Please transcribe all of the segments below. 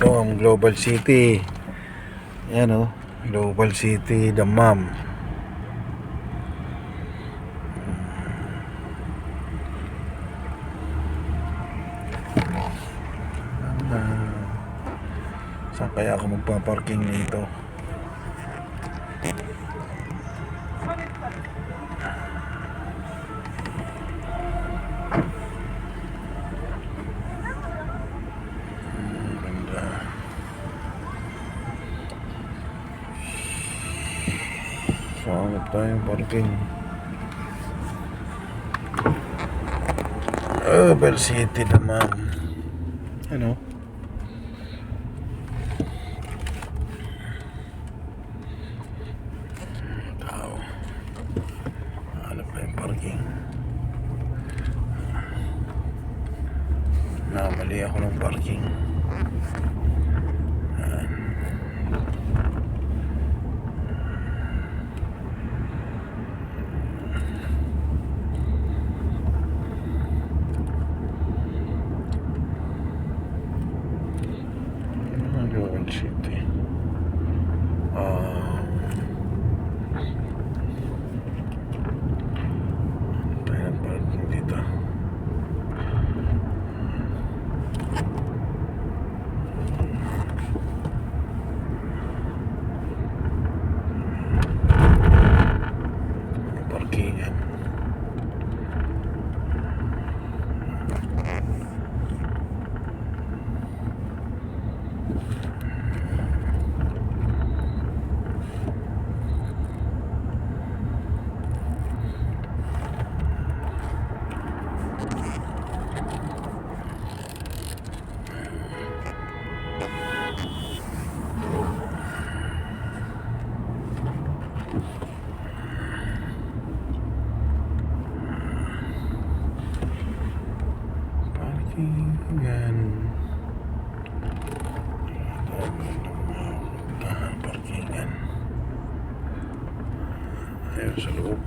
Ito ang Global City. Yan o, Global City Dammam. Saan kaya ako magpaparking nito? Saan tayong parking? Global City naman. Ano? Tao. Hanap na yung parking. Namali ako ng parking. Global City. Tayo ng parking dito. Parkingan. Parkingan. Parkingan. Ayun sa loob.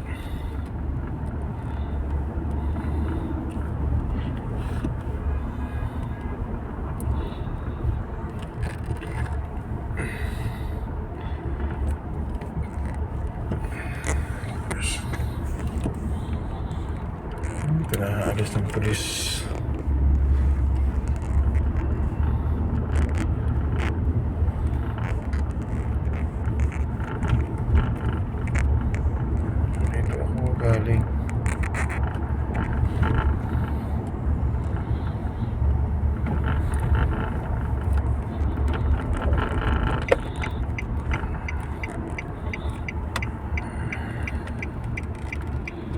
Ito na alis ng pulis.